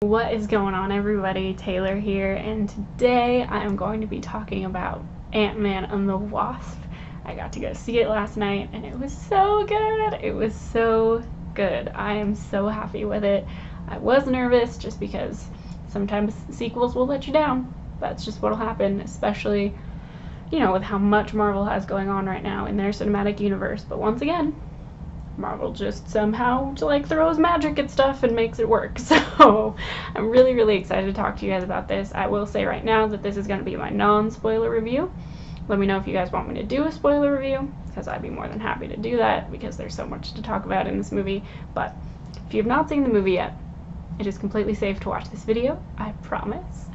What is going on, everybody? Taylor here, and today I am going to be talking about Ant-Man and the Wasp. I got to go see it last night, and it was so good. It was so good. I am so happy with it. I was nervous just because sometimes sequels will let you down. That's just what'll happen, especially, with how much Marvel has going on right now in their cinematic universe. But once again, Marvel just somehow throws magic at stuff and makes it work. So I'm really excited to talk to you guys about this. I will say right now that this is going to be my non-spoiler review. Let me know if you guys want me to do a spoiler review, because I'd be more than happy to do that, because there's so much to talk about in this movie. But if you have not seen the movie yet, it is completely safe to watch this video, I promise.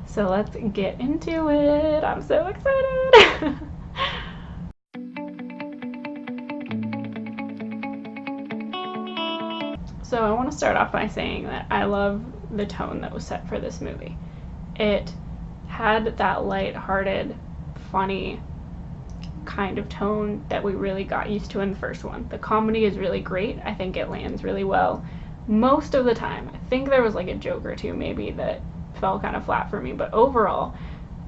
So let's get into it. I'm so excited. So I want to start off by saying that I love the tone that was set for this movie. It had that light-hearted, funny kind of tone that we really got used to in the first one. The comedy is really great. I think it lands really well most of the time. I think there was a joke or two maybe that fell kind of flat for me, but overall,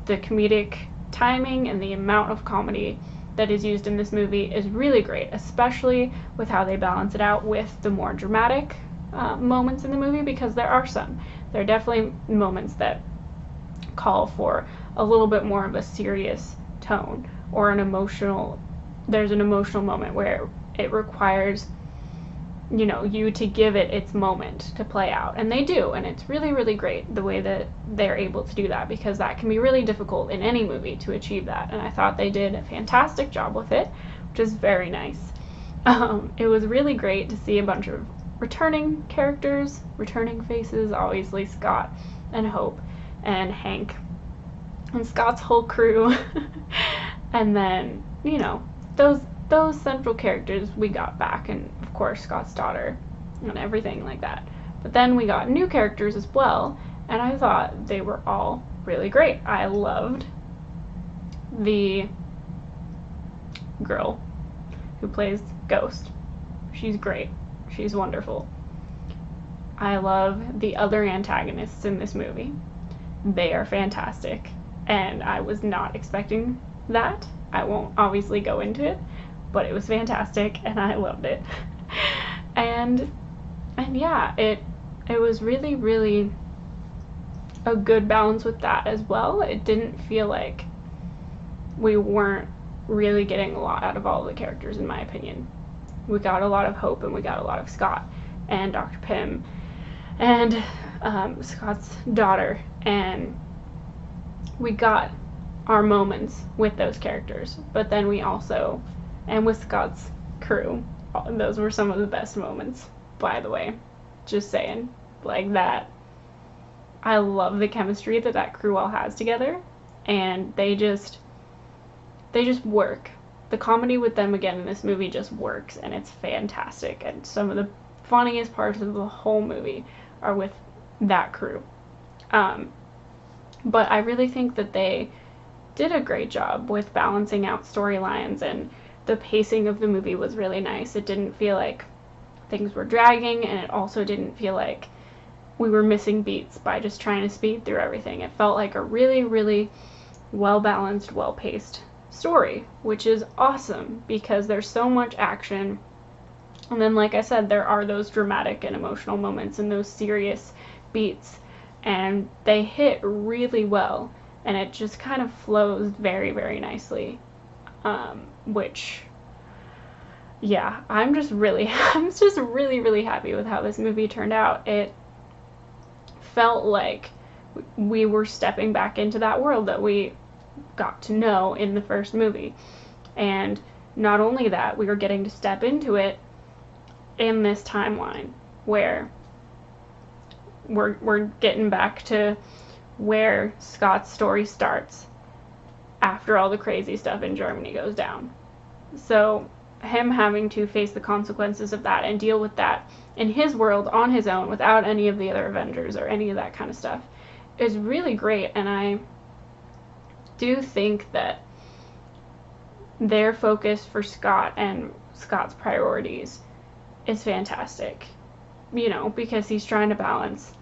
the comedic timing and the amount of comedy that is used in this movie is really great, especially with how they balance it out with the more dramatic moments in the movie, because there are some. There are definitely moments that call for a little bit more of a serious tone, or there's an emotional moment where it requires you to give it its moment to play out, and they do, and it's really great the way that they're able to do that, because that can be really difficult in any movie to achieve that, and I thought they did a fantastic job with it, which is very nice. It was really great to see a bunch of returning characters, returning faces, obviously Scott and Hope and Hank and Scott's whole crew, and then those central characters we got back, and of course Scott's daughter and everything like that. But then we got new characters as well, and I thought they were all really great. I loved the girl who plays Ghost. She's great. She's wonderful. I love the other antagonists in this movie. They are fantastic, and I was not expecting that. I won't obviously go into it, but it was fantastic, and I loved it. and yeah, it was really a good balance with that as well. It didn't feel like we weren't really getting a lot out of all the characters, in my opinion. We got a lot of Hope, and we got a lot of Scott and Dr. Pym and Scott's daughter, and we got our moments with those characters, but then we also, and with Scott's crew, those were some of the best moments, by the way. Just saying, that. I love the chemistry that crew all has together, and they just work. The comedy with them again in this movie just works, and it's fantastic, and some of the funniest parts of the whole movie are with that crew. But I really think that they did a great job with balancing out storylines, and the pacing of the movie was really nice. It didn't feel like things were dragging, and it also didn't feel like we were missing beats by just trying to speed through everything. It felt like a really well-balanced, well-paced story, which is awesome because there's so much action, and then like I said, there are those dramatic and emotional moments and those serious beats, and they hit really well, and it just kind of flows very nicely, which, yeah, I'm just really happy with how this movie turned out. It felt like we were stepping back into that world that we got to know in the first movie, and not only that, we were getting to step into it in this timeline where we're getting back to where Scott's story starts after all the crazy stuff in Germany goes down. So him having to face the consequences of that and deal with that in his world on his own without any of the other Avengers or any of that kind of stuff is really great, and I do think that their focus for Scott and Scott's priorities is fantastic, because he's trying to balance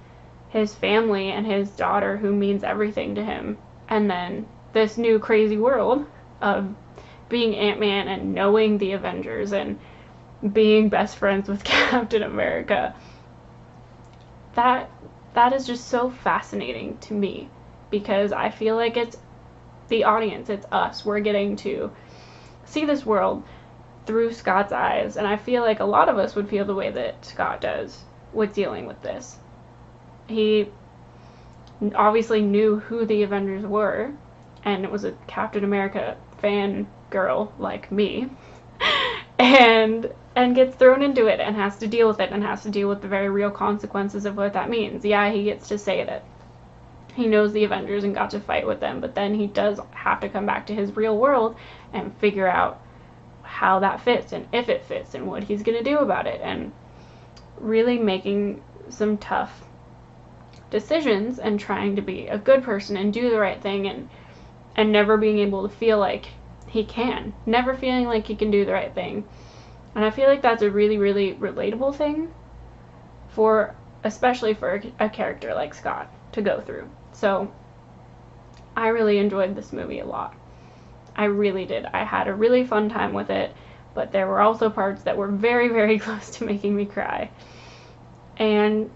his family and his daughter, who means everything to him, and then this new crazy world of being Ant-Man and knowing the Avengers and being best friends with Captain America. That is just so fascinating to me, because I feel like it's the audience, it's us. We're getting to see this world through Scott's eyes, and I feel like a lot of us would feel the way that Scott does with dealing with this. He obviously knew who the Avengers were, and it was a Captain America fan girl like me, and gets thrown into it and has to deal with it and has to deal with the very real consequences of what that means. Yeah, he gets to say that he knows the Avengers and got to fight with them, but then he does have to come back to his real world and figure out how that fits and if it fits and what he's going to do about it, and really making some tough decisions and trying to be a good person and do the right thing, and never being able to feel like he can, never feeling like he can do the right thing. And I feel like that's a really, really relatable thing for, especially for a character like Scott to go through. So I really enjoyed this movie a lot. I really did. I had a really fun time with it, but there were also parts that were very, very close to making me cry. And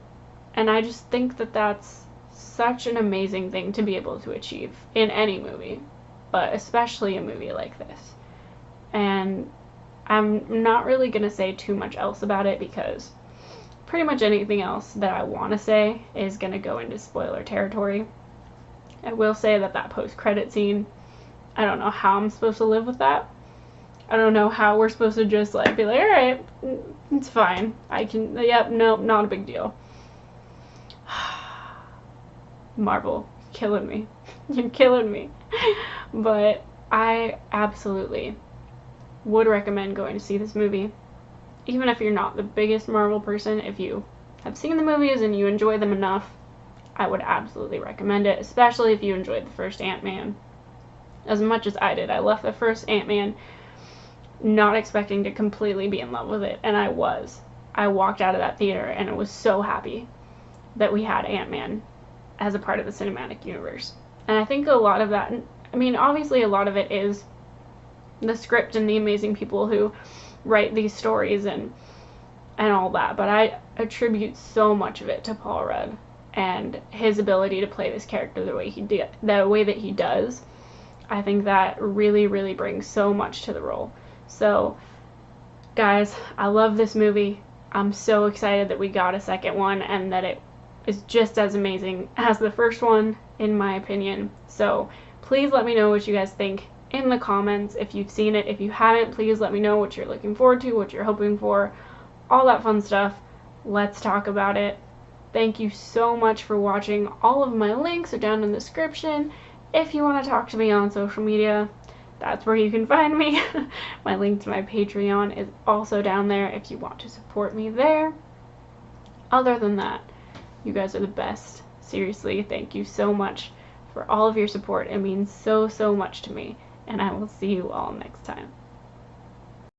I just think that that's such an amazing thing to be able to achieve in any movie, but especially a movie like this. And I'm not really going to say too much else about it, because pretty much anything else that I want to say is going to go into spoiler territory. I will say that post-credit scene, I don't know how I'm supposed to live with that. I don't know how we're supposed to just like be like, alright, it's fine. I can, yep, nope, not a big deal. Marvel, killing me. You're killing me. But I absolutely would recommend going to see this movie. Even if you're not the biggest Marvel person, if you have seen the movies and you enjoy them enough, I would absolutely recommend it, especially if you enjoyed the first Ant-Man as much as I did. I left the first Ant-Man not expecting to completely be in love with it, and I was. I walked out of that theater and I was so happy that we had Ant-Man as a part of the cinematic universe. And I think a lot of that, I mean, obviously a lot of it is the script and the amazing people who write these stories and all that, but I attribute so much of it to Paul Rudd and his ability to play this character the way that he does. I think that really, really brings so much to the role. So, guys, I love this movie. I'm so excited that we got a second one and that it is just as amazing as the first one, in my opinion. So, please let me know what you guys think in the comments. If you've seen it, if you haven't, please let me know what you're looking forward to, what you're hoping for, all that fun stuff. Let's talk about it. Thank you so much for watching. All of my links are down in the description. If you want to talk to me on social media, that's where you can find me. My link to my Patreon is also down there if you want to support me there. Other than that, you guys are the best. Seriously, thank you so much for all of your support. It means so, so much to me. And I will see you all next time.